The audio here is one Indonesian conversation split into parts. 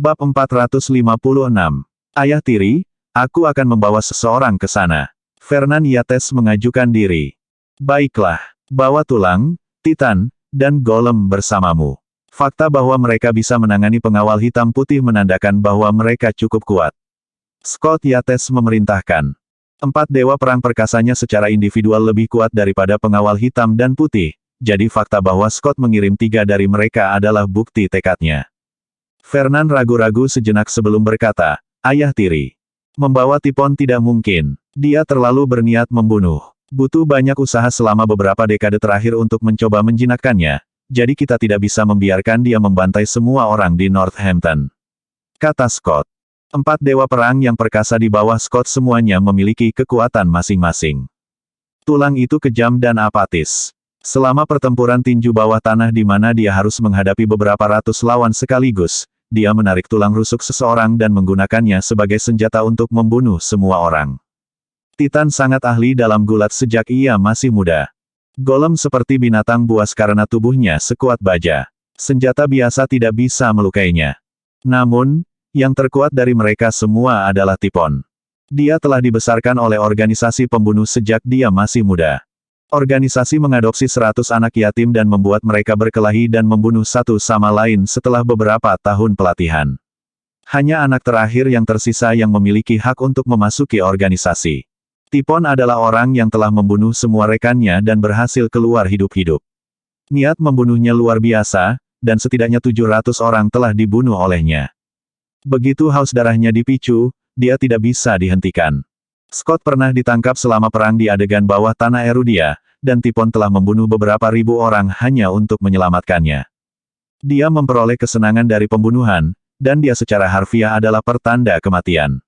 Bab 456. Ayah tiri, aku akan membawa seseorang ke sana. Fernan Yates mengajukan diri. Baiklah, bawa tulang, Titan, dan Golem bersamamu. Fakta bahwa mereka bisa menangani pengawal hitam putih menandakan bahwa mereka cukup kuat. Scott Yates memerintahkan. 4 dewa perang perkasanya secara individual lebih kuat daripada pengawal hitam dan putih, jadi fakta bahwa Scott mengirim 3 dari mereka adalah bukti tekadnya. Fernan ragu-ragu sejenak sebelum berkata, ayah tiri. Membawa Tipon tidak mungkin. Dia terlalu berniat membunuh. Butuh banyak usaha selama beberapa dekade terakhir untuk mencoba menjinakkannya, jadi kita tidak bisa membiarkan dia membantai semua orang di Northampton. Kata Scott. 4 dewa perang yang perkasa di bawah Scott semuanya memiliki kekuatan masing-masing. Tulang itu kejam dan apatis. Selama pertempuran tinju bawah tanah di mana dia harus menghadapi beberapa ratus lawan sekaligus, dia menarik tulang rusuk seseorang dan menggunakannya sebagai senjata untuk membunuh semua orang. Titan sangat ahli dalam gulat sejak ia masih muda. Golem seperti binatang buas karena tubuhnya sekuat baja. Senjata biasa tidak bisa melukainya. Namun, yang terkuat dari mereka semua adalah Tipon. Dia telah dibesarkan oleh organisasi pembunuh sejak dia masih muda. Organisasi mengadopsi 100 anak yatim dan membuat mereka berkelahi dan membunuh satu sama lain setelah beberapa tahun pelatihan. Hanya anak terakhir yang tersisa yang memiliki hak untuk memasuki organisasi. Tipon adalah orang yang telah membunuh semua rekannya dan berhasil keluar hidup-hidup. Niat membunuhnya luar biasa, dan setidaknya 700 orang telah dibunuh olehnya. Begitu haus darahnya dipicu, dia tidak bisa dihentikan. Scott pernah ditangkap selama perang di adegan bawah tanah Erudia, dan Tipon telah membunuh beberapa ribu orang hanya untuk menyelamatkannya. Dia memperoleh kesenangan dari pembunuhan, dan dia secara harfiah adalah pertanda kematian.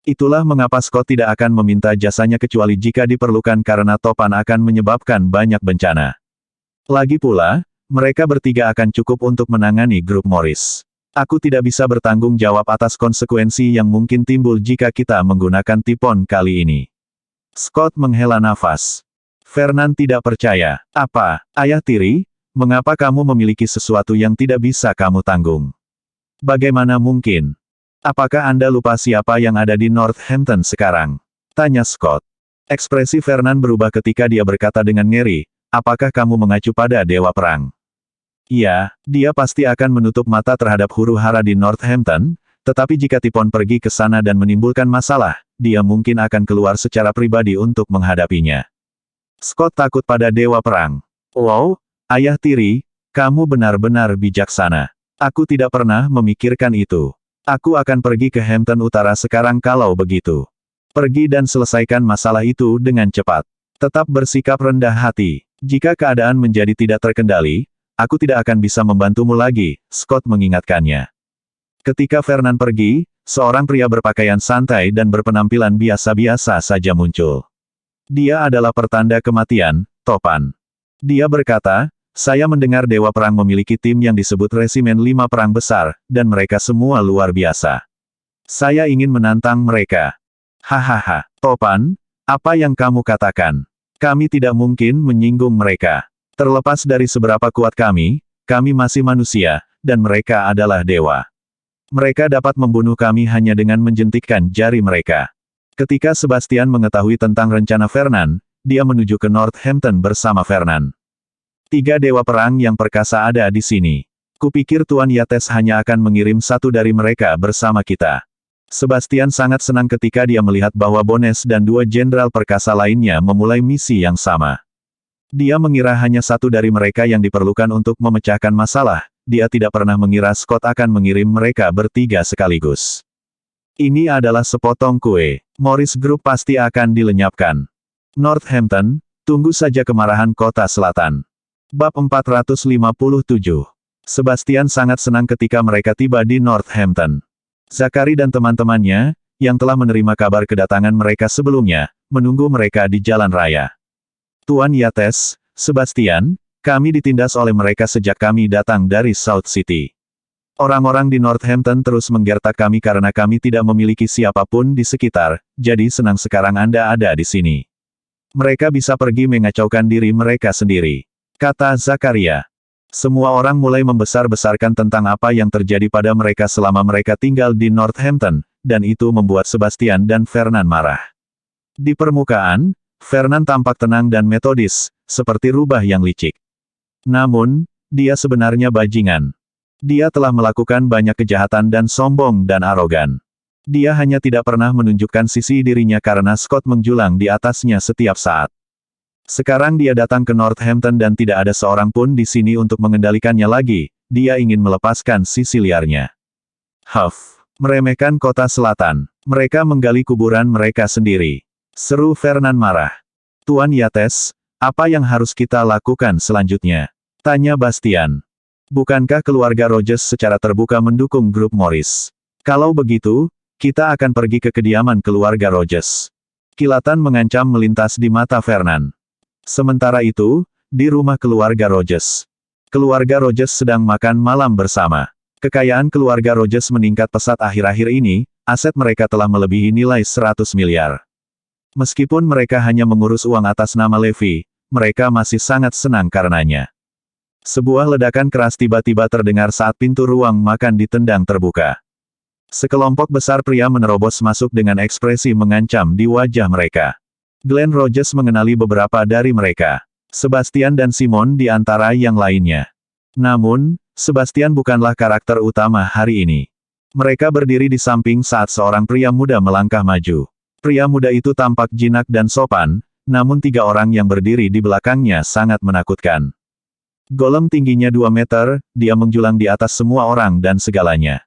Itulah mengapa Scott tidak akan meminta jasanya kecuali jika diperlukan karena topan akan menyebabkan banyak bencana. Lagi pula, mereka bertiga akan cukup untuk menangani grup Morris. Aku tidak bisa bertanggung jawab atas konsekuensi yang mungkin timbul jika kita menggunakan Tipon kali ini. Scott menghela nafas. Fernan tidak percaya. Apa, ayah tiri? Mengapa kamu memiliki sesuatu yang tidak bisa kamu tanggung? Bagaimana mungkin? Apakah Anda lupa siapa yang ada di Northampton sekarang? Tanya Scott. Ekspresi Fernan berubah ketika dia berkata dengan ngeri, apakah kamu mengacu pada dewa perang? Iya, dia pasti akan menutup mata terhadap huru-hara di Northampton, tetapi jika Tipon pergi ke sana dan menimbulkan masalah, dia mungkin akan keluar secara pribadi untuk menghadapinya. Scott takut pada dewa perang. Wow, ayah tiri, kamu benar-benar bijaksana. Aku tidak pernah memikirkan itu. Aku akan pergi ke Hampton Utara sekarang kalau begitu. Pergi dan selesaikan masalah itu dengan cepat. Tetap bersikap rendah hati. Jika keadaan menjadi tidak terkendali, aku tidak akan bisa membantumu lagi, Scott mengingatkannya. Ketika Fernan pergi, seorang pria berpakaian santai dan berpenampilan biasa-biasa saja muncul. Dia adalah pertanda kematian, Topan. Dia berkata, saya mendengar Dewa Perang memiliki tim yang disebut Resimen 5 Perang Besar, dan mereka semua luar biasa. Saya ingin menantang mereka. Hahaha, Topan, apa yang kamu katakan? Kami tidak mungkin menyinggung mereka. Terlepas dari seberapa kuat kami masih manusia, dan mereka adalah dewa. Mereka dapat membunuh kami hanya dengan menjentikkan jari mereka. Ketika Sebastian mengetahui tentang rencana Fernan, dia menuju ke Northampton bersama Fernan. 3 dewa perang yang perkasa ada di sini. Kupikir Tuan Yates hanya akan mengirim 1 dari mereka bersama kita. Sebastian sangat senang ketika dia melihat bahwa Bones dan 2 jenderal perkasa lainnya memulai misi yang sama. Dia mengira hanya 1 dari mereka yang diperlukan untuk memecahkan masalah, dia tidak pernah mengira Scott akan mengirim mereka bertiga sekaligus. Ini adalah sepotong kue. Morris Group pasti akan dilenyapkan. Northampton, tunggu saja kemarahan kota selatan. Bab 457. Sebastian sangat senang ketika mereka tiba di Northampton. Zachary dan teman-temannya, yang telah menerima kabar kedatangan mereka sebelumnya, menunggu mereka di jalan raya. Tuan Yates, Sebastian, kami ditindas oleh mereka sejak kami datang dari South City. Orang-orang di Northampton terus menggertak kami karena kami tidak memiliki siapapun di sekitar, jadi senang sekarang Anda ada di sini. Mereka bisa pergi mengacaukan diri mereka sendiri. Kata Zakaria. Semua orang mulai membesar-besarkan tentang apa yang terjadi pada mereka selama mereka tinggal di Northampton, dan itu membuat Sebastian dan Fernand marah. Di permukaan, Fernand tampak tenang dan metodis, seperti rubah yang licik. Namun, dia sebenarnya bajingan. Dia telah melakukan banyak kejahatan dan sombong dan arogan. Dia hanya tidak pernah menunjukkan sisi dirinya karena Scott menjulang di atasnya setiap saat. Sekarang dia datang ke Northampton dan tidak ada seorang pun di sini untuk mengendalikannya lagi, dia ingin melepaskan sisi liarnya. Huff, meremehkan kota selatan. Mereka menggali kuburan mereka sendiri. Seru Fernand marah. Tuan Yates, apa yang harus kita lakukan selanjutnya? Tanya Bastian. Bukankah keluarga Rogers secara terbuka mendukung grup Morris? Kalau begitu, kita akan pergi ke kediaman keluarga Rogers. Kilatan mengancam melintas di mata Fernand. Sementara itu, di rumah keluarga Rogers. Keluarga Rogers sedang makan malam bersama. Kekayaan keluarga Rogers meningkat pesat akhir-akhir ini, aset mereka telah melebihi nilai 100 miliar. Meskipun mereka hanya mengurus uang atas nama Levi, mereka masih sangat senang karenanya. Sebuah ledakan keras tiba-tiba terdengar saat pintu ruang makan ditendang terbuka. Sekelompok besar pria menerobos masuk dengan ekspresi mengancam di wajah mereka. Glenn Rogers mengenali beberapa dari mereka. Sebastian dan Simon di antara yang lainnya. Namun, Sebastian bukanlah karakter utama hari ini. Mereka berdiri di samping saat seorang pria muda melangkah maju. Pria muda itu tampak jinak dan sopan, namun 3 orang yang berdiri di belakangnya sangat menakutkan. Golem tingginya 2 meter, dia menjulang di atas semua orang dan segalanya.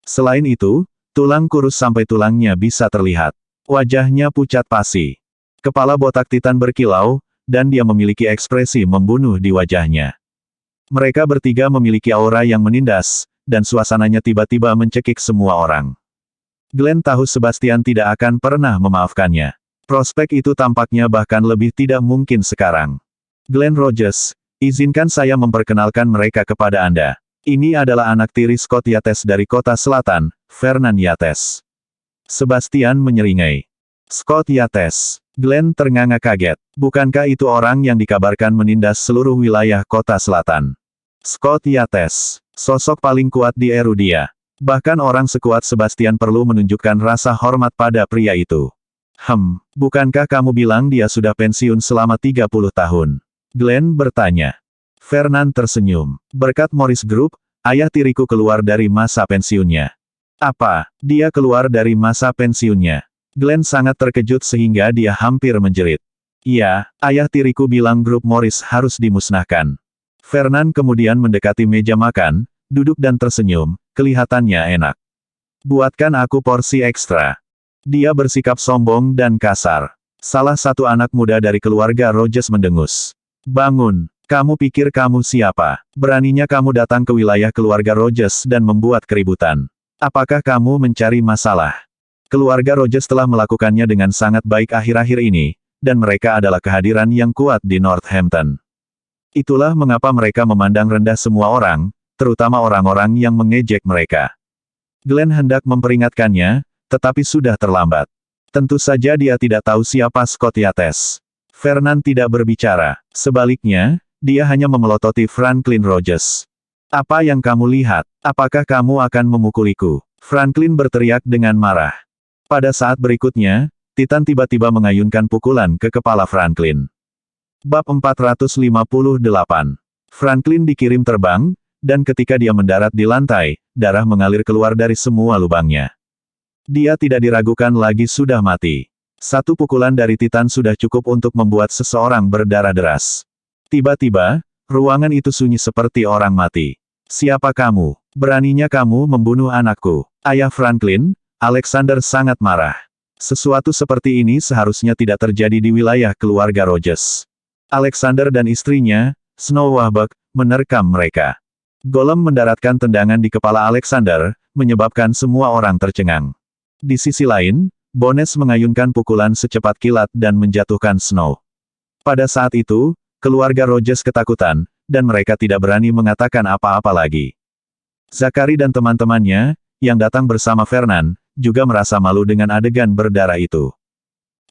Selain itu, tulang kurus sampai tulangnya bisa terlihat. Wajahnya pucat pasi. Kepala botak Titan berkilau, dan dia memiliki ekspresi membunuh di wajahnya. Mereka bertiga memiliki aura yang menindas, dan suasananya tiba-tiba mencekik semua orang. Glenn tahu Sebastian tidak akan pernah memaafkannya. Prospek itu tampaknya bahkan lebih tidak mungkin sekarang. Glenn Rogers, izinkan saya memperkenalkan mereka kepada Anda. Ini adalah anak tiri Scott Yates dari kota selatan, Fernand Yates. Sebastian menyeringai. Scott Yates. Glenn ternganga kaget. Bukankah itu orang yang dikabarkan menindas seluruh wilayah kota selatan? Scott Yates. Sosok paling kuat di Erudia. Bahkan orang sekuat Sebastian perlu menunjukkan rasa hormat pada pria itu. Bukankah kamu bilang dia sudah pensiun selama 30 tahun? Glenn bertanya. Fernand tersenyum. Berkat Morris Group, ayah tiriku keluar dari masa pensiunnya. Apa? Dia keluar dari masa pensiunnya? Glenn sangat terkejut sehingga dia hampir menjerit. Iya, ayah tiriku bilang grup Morris harus dimusnahkan. Fernand kemudian mendekati meja makan, duduk dan tersenyum, kelihatannya enak. Buatkan aku porsi ekstra. Dia bersikap sombong dan kasar. Salah satu anak muda dari keluarga Rogers mendengus. Bangun, kamu pikir kamu siapa? Beraninya kamu datang ke wilayah keluarga Rogers dan membuat keributan. Apakah kamu mencari masalah? Keluarga Rogers telah melakukannya dengan sangat baik akhir-akhir ini, dan mereka adalah kehadiran yang kuat di Northampton. Itulah mengapa mereka memandang rendah semua orang, terutama orang-orang yang mengejek mereka. Glenn hendak memperingatkannya, tetapi sudah terlambat. Tentu saja dia tidak tahu siapa Scott Yates. Fernand tidak berbicara, sebaliknya, dia hanya memelototi Franklin Rogers. Apa yang kamu lihat? Apakah kamu akan memukuliku? Franklin berteriak dengan marah. Pada saat berikutnya, Titan tiba-tiba mengayunkan pukulan ke kepala Franklin. Bab 458. Franklin dikirim terbang, dan ketika dia mendarat di lantai, darah mengalir keluar dari semua lubangnya. Dia tidak diragukan lagi sudah mati. Satu pukulan dari Titan sudah cukup untuk membuat seseorang berdarah deras. Tiba-tiba, ruangan itu sunyi seperti orang mati. Siapa kamu? Beraninya kamu membunuh anakku? Ayah Franklin, Alexander sangat marah. Sesuatu seperti ini seharusnya tidak terjadi di wilayah keluarga Rogers. Alexander dan istrinya, Snow Wahbuck, menerkam mereka. Golem mendaratkan tendangan di kepala Alexander, menyebabkan semua orang tercengang. Di sisi lain, Bones mengayunkan pukulan secepat kilat dan menjatuhkan Snow. Pada saat itu, keluarga Rogers ketakutan, dan mereka tidak berani mengatakan apa-apa lagi. Zachary dan teman-temannya, yang datang bersama Fernand, juga merasa malu dengan adegan berdarah itu.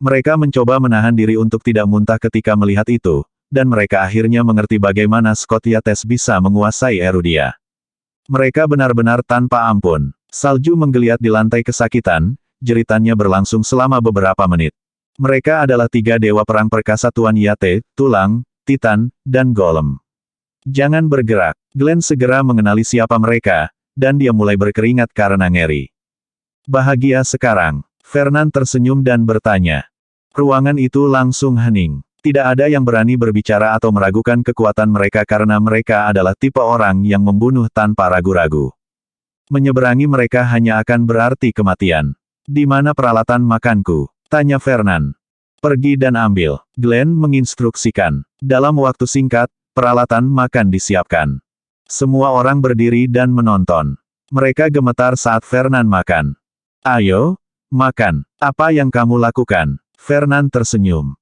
Mereka mencoba menahan diri untuk tidak muntah ketika melihat itu, dan mereka akhirnya mengerti bagaimana Scott Yates bisa menguasai Erudia. Mereka benar-benar tanpa ampun. Salju menggeliat di lantai kesakitan, jeritannya berlangsung selama beberapa menit. Mereka adalah 3 dewa perang perkasa Tuan Yate, Tulang, Titan, dan Golem. Jangan bergerak. Glenn segera mengenali siapa mereka, dan dia mulai berkeringat karena ngeri. Bahagia sekarang. Fernand tersenyum dan bertanya. Ruangan itu langsung hening. Tidak ada yang berani berbicara atau meragukan kekuatan mereka karena mereka adalah tipe orang yang membunuh tanpa ragu-ragu. Menyeberangi mereka hanya akan berarti kematian. Di mana peralatan makanku? Tanya Fernand. Pergi dan ambil. Glenn menginstruksikan. Dalam waktu singkat, peralatan makan disiapkan. Semua orang berdiri dan menonton. Mereka gemetar saat Fernand makan. Ayo, makan. Apa yang kamu lakukan? Fernand tersenyum.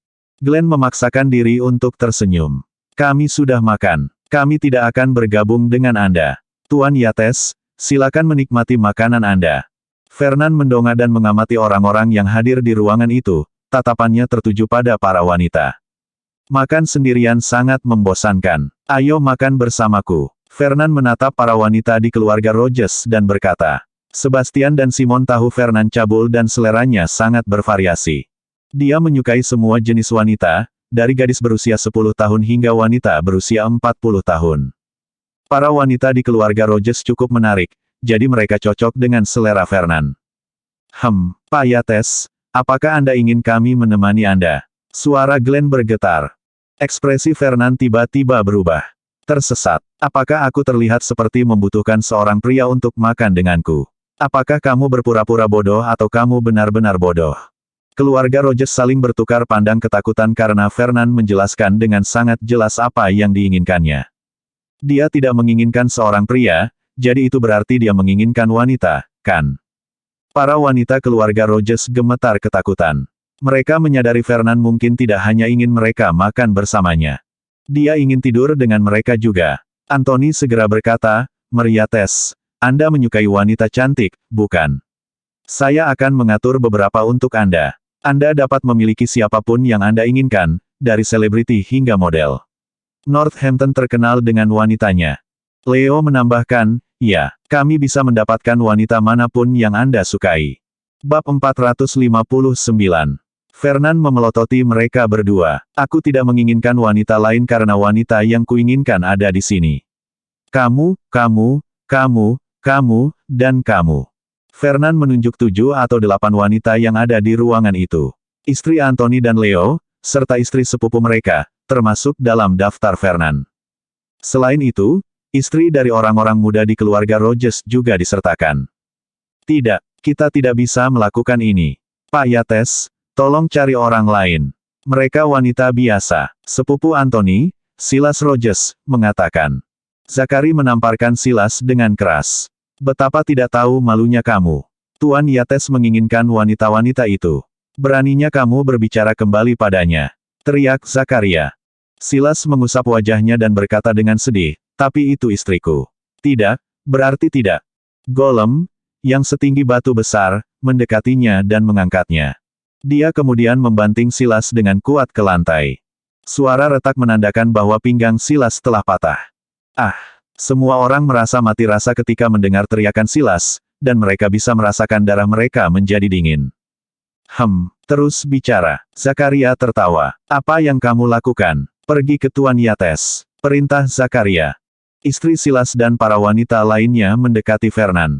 Glenn memaksakan diri untuk tersenyum. Kami sudah makan. Kami tidak akan bergabung dengan Anda. Tuan Yates, silakan menikmati makanan Anda. Fernand mendongak dan mengamati orang-orang yang hadir di ruangan itu, tatapannya tertuju pada para wanita. Makan sendirian sangat membosankan. Ayo makan bersamaku. Fernand menatap para wanita di keluarga Rogers dan berkata. Sebastian dan Simon tahu Fernand cabul dan seleranya sangat bervariasi. Dia menyukai semua jenis wanita, dari gadis berusia 10 tahun hingga wanita berusia 40 tahun. Para wanita di keluarga Rogers cukup menarik, jadi mereka cocok dengan selera Fernand. Pak Yates, apakah Anda ingin kami menemani Anda? Suara Glenn bergetar. Ekspresi Fernand tiba-tiba berubah. Tersesat. Apakah aku terlihat seperti membutuhkan seorang pria untuk makan denganku? Apakah kamu berpura-pura bodoh atau kamu benar-benar bodoh? Keluarga Rogers saling bertukar pandang ketakutan karena Fernand menjelaskan dengan sangat jelas apa yang diinginkannya. Dia tidak menginginkan seorang pria, jadi itu berarti dia menginginkan wanita, kan? Para wanita keluarga Rogers gemetar ketakutan. Mereka menyadari Fernand mungkin tidak hanya ingin mereka makan bersamanya. Dia ingin tidur dengan mereka juga. Anthony segera berkata, Yates, Anda menyukai wanita cantik, bukan? Saya akan mengatur beberapa untuk Anda. Anda dapat memiliki siapapun yang Anda inginkan, dari selebriti hingga model. Northampton terkenal dengan wanitanya. Leo menambahkan, ya, kami bisa mendapatkan wanita manapun yang Anda sukai. Bab 459. Fernand memelototi mereka berdua. Aku tidak menginginkan wanita lain karena wanita yang kuinginkan ada di sini. Kamu, dan kamu. Fernand menunjuk 7 atau 8 wanita yang ada di ruangan itu. Istri Anthony dan Leo, serta istri sepupu mereka, termasuk dalam daftar Fernand. Selain itu, istri dari orang-orang muda di keluarga Rogers juga disertakan. Tidak, kita tidak bisa melakukan ini. Pak Yates, tolong cari orang lain. Mereka wanita biasa. Sepupu Anthony, Silas Rogers, mengatakan. Zachary menamparkan Silas dengan keras. Betapa tidak tahu malunya kamu. Tuan Yates menginginkan wanita-wanita itu. Beraninya kamu berbicara kembali padanya. Teriak Zakaria. Silas mengusap wajahnya dan berkata dengan sedih, tapi itu istriku. Tidak, berarti tidak. Golem, yang setinggi batu besar, mendekatinya dan mengangkatnya. Dia kemudian membanting Silas dengan kuat ke lantai. Suara retak menandakan bahwa pinggang Silas telah patah. Semua orang merasa mati rasa ketika mendengar teriakan Silas, dan mereka bisa merasakan darah mereka menjadi dingin. Terus bicara. Zakaria tertawa. Apa yang kamu lakukan? Pergi ke Tuan Yates. Perintah Zakaria. Istri Silas dan para wanita lainnya mendekati Fernand.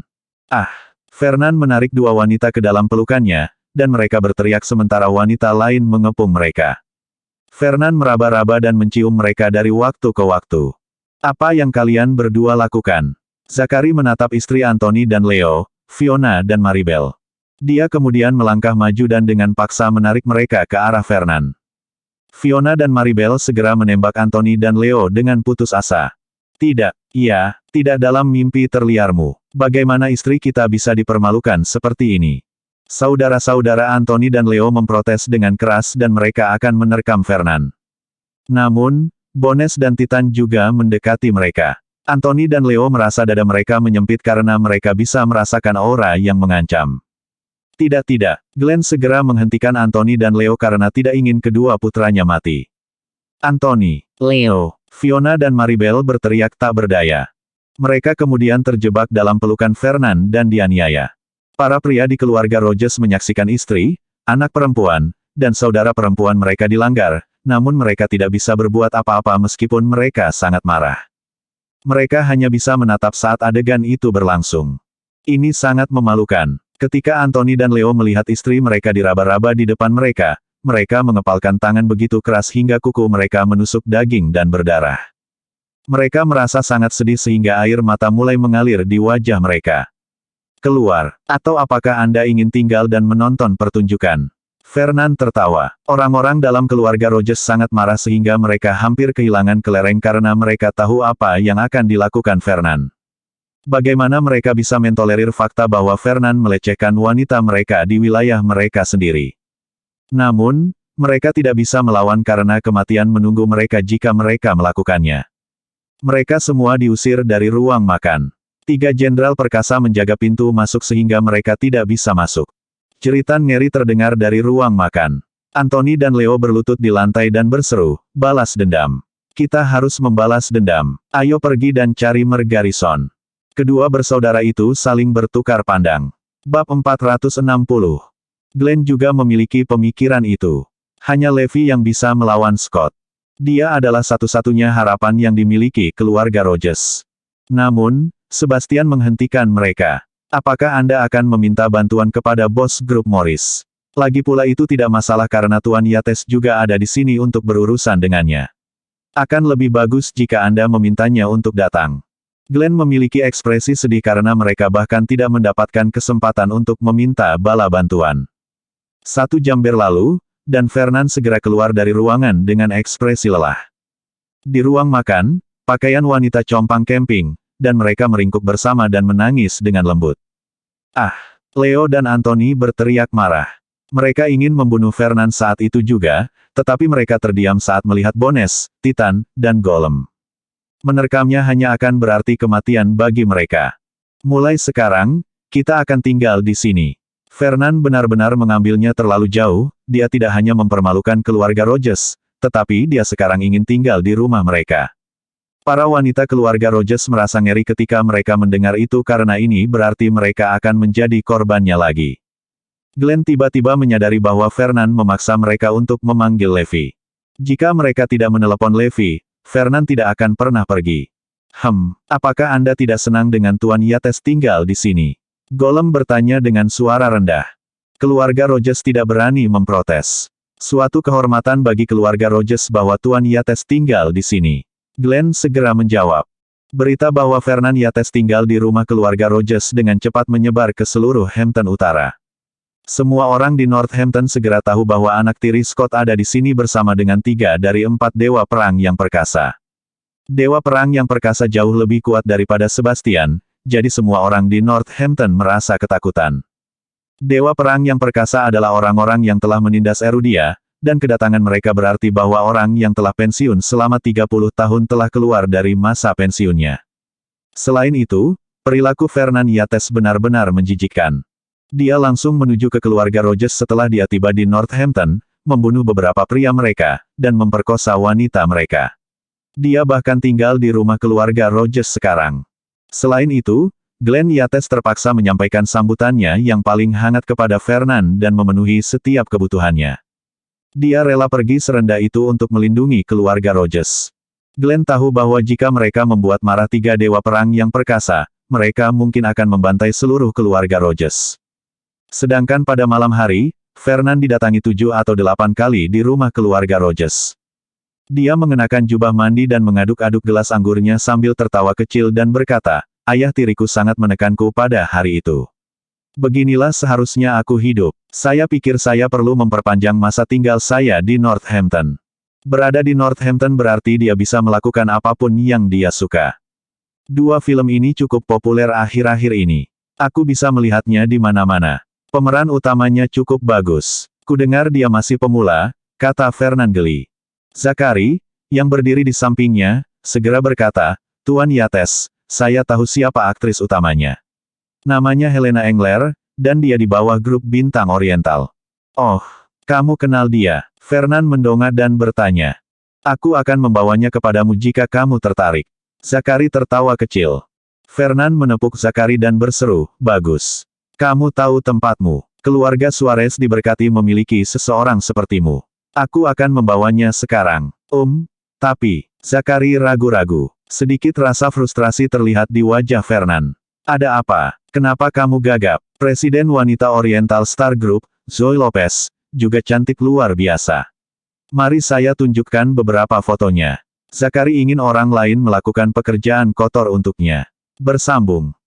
Fernand menarik 2 wanita ke dalam pelukannya, dan mereka berteriak sementara wanita lain mengepung mereka. Fernand meraba-raba dan mencium mereka dari waktu ke waktu. Apa yang kalian berdua lakukan? Zachary menatap istri Anthony dan Leo, Fiona dan Maribel. Dia kemudian melangkah maju dan dengan paksa menarik mereka ke arah Fernand. Fiona dan Maribel segera menembak Anthony dan Leo dengan putus asa. Tidak, tidak dalam mimpi terliarmu. Bagaimana istri kita bisa dipermalukan seperti ini? Saudara-saudara Anthony dan Leo memprotes dengan keras dan mereka akan menerkam Fernand. Namun, Bones dan Titan juga mendekati mereka. Anthony dan Leo merasa dada mereka menyempit karena mereka bisa merasakan aura yang mengancam. Tidak. Glenn segera menghentikan Anthony dan Leo karena tidak ingin kedua putranya mati. Anthony, Leo, Fiona dan Maribel berteriak tak berdaya. Mereka kemudian terjebak dalam pelukan Fernand dan dianiaya. Para pria di keluarga Rogers menyaksikan istri, anak perempuan, dan saudara perempuan mereka dilanggar, namun mereka tidak bisa berbuat apa-apa meskipun mereka sangat marah. Mereka hanya bisa menatap saat adegan itu berlangsung. Ini sangat memalukan. Ketika Anthony dan Leo melihat istri mereka diraba-raba di depan mereka, mereka mengepalkan tangan begitu keras hingga kuku mereka menusuk daging dan berdarah. Mereka merasa sangat sedih sehingga air mata mulai mengalir di wajah mereka. Keluar, atau apakah Anda ingin tinggal dan menonton pertunjukan? Fernand tertawa. Orang-orang dalam keluarga Rogers sangat marah sehingga mereka hampir kehilangan kelereng karena mereka tahu apa yang akan dilakukan Fernand. Bagaimana mereka bisa mentolerir fakta bahwa Fernand melecehkan wanita mereka di wilayah mereka sendiri? Namun, mereka tidak bisa melawan karena kematian menunggu mereka jika mereka melakukannya. Mereka semua diusir dari ruang makan. 3 jenderal perkasa menjaga pintu masuk sehingga mereka tidak bisa masuk. Jeritan ngeri terdengar dari ruang makan. Anthony dan Leo berlutut di lantai dan berseru, "Balas dendam. Kita harus membalas dendam. Ayo pergi dan cari Mer Garrison." Kedua bersaudara itu saling bertukar pandang. Bab 460. Glenn juga memiliki pemikiran itu. Hanya Levi yang bisa melawan Scott. Dia adalah satu-satunya harapan yang dimiliki keluarga Rogers. Namun, Sebastian menghentikan mereka. Apakah Anda akan meminta bantuan kepada bos grup Morris? Lagi pula itu tidak masalah karena Tuan Yates juga ada di sini untuk berurusan dengannya. Akan lebih bagus jika Anda memintanya untuk datang. Glenn memiliki ekspresi sedih karena mereka bahkan tidak mendapatkan kesempatan untuk meminta bala bantuan. 1 jam berlalu, dan Fernand segera keluar dari ruangan dengan ekspresi lelah. Di ruang makan, pakaian wanita compang camping, dan mereka meringkuk bersama dan menangis dengan lembut. Ah! Leo dan Anthony berteriak marah. Mereka ingin membunuh Fernand saat itu juga, tetapi mereka terdiam saat melihat Bones, Titan, dan Golem. Menerkamnya hanya akan berarti kematian bagi mereka. Mulai sekarang, kita akan tinggal di sini. Fernand benar-benar mengambilnya terlalu jauh, dia tidak hanya mempermalukan keluarga Rogers, tetapi dia sekarang ingin tinggal di rumah mereka. Para wanita keluarga Rogers merasa ngeri ketika mereka mendengar itu karena ini berarti mereka akan menjadi korbannya lagi. Glenn tiba-tiba menyadari bahwa Fernand memaksa mereka untuk memanggil Levi. Jika mereka tidak menelepon Levi, Fernand tidak akan pernah pergi. Apakah Anda tidak senang dengan Tuan Yates tinggal di sini? Golem bertanya dengan suara rendah. Keluarga Rogers tidak berani memprotes. Suatu kehormatan bagi keluarga Rogers bahwa Tuan Yates tinggal di sini. Glenn segera menjawab. Berita bahwa Fernand Yates tinggal di rumah keluarga Rogers dengan cepat menyebar ke seluruh Hampton Utara. Semua orang di Northampton segera tahu bahwa anak tiri Scott ada di sini bersama dengan 3 dari 4 dewa perang yang perkasa. Dewa perang yang perkasa jauh lebih kuat daripada Sebastian, jadi semua orang di Northampton merasa ketakutan. Dewa perang yang perkasa adalah orang-orang yang telah menindas Erudia, dan kedatangan mereka berarti bahwa orang yang telah pensiun selama 30 tahun telah keluar dari masa pensiunnya. Selain itu, perilaku Fernand Yates benar-benar menjijikkan. Dia langsung menuju ke keluarga Rogers setelah dia tiba di Northampton, membunuh beberapa pria mereka, dan memperkosa wanita mereka. Dia bahkan tinggal di rumah keluarga Rogers sekarang. Selain itu, Glenn Yates terpaksa menyampaikan sambutannya yang paling hangat kepada Fernand dan memenuhi setiap kebutuhannya. Dia rela pergi serendah itu untuk melindungi keluarga Rogers. Glenn tahu bahwa jika mereka membuat marah 3 dewa perang yang perkasa, mereka mungkin akan membantai seluruh keluarga Rogers. Sedangkan pada malam hari, Fernand didatangi 7 atau 8 kali di rumah keluarga Rogers. Dia mengenakan jubah mandi dan mengaduk-aduk gelas anggurnya sambil tertawa kecil dan berkata, "Ayah tiriku sangat menekanku pada hari itu. Beginilah seharusnya aku hidup. Saya pikir saya perlu memperpanjang masa tinggal saya di Northampton. Berada di Northampton berarti dia bisa melakukan apapun yang dia suka." 2 film ini cukup populer akhir-akhir ini. Aku bisa melihatnya di mana-mana. Pemeran utamanya cukup bagus. Kudengar dia masih pemula, kata Fernand geli. Zachary, yang berdiri di sampingnya, segera berkata, "Tuan Yates, saya tahu siapa aktris utamanya. Namanya Helena Engler, dan dia di bawah grup Bintang Oriental." "Oh, kamu kenal dia?" Fernand mendongak dan bertanya. Aku akan membawanya kepadamu jika kamu tertarik. Zakari tertawa kecil. Fernan menepuk Zakari dan berseru, bagus. Kamu tahu tempatmu. Keluarga Suarez diberkati memiliki seseorang sepertimu. Aku akan membawanya sekarang. Tapi, Zakari ragu-ragu. Sedikit rasa frustrasi terlihat di wajah Fernan. Ada apa? Kenapa kamu gagap? Presiden wanita Oriental Star Group, Zoe Lopez, juga cantik luar biasa. Mari saya tunjukkan beberapa fotonya. Zakari ingin orang lain melakukan pekerjaan kotor untuknya. Bersambung.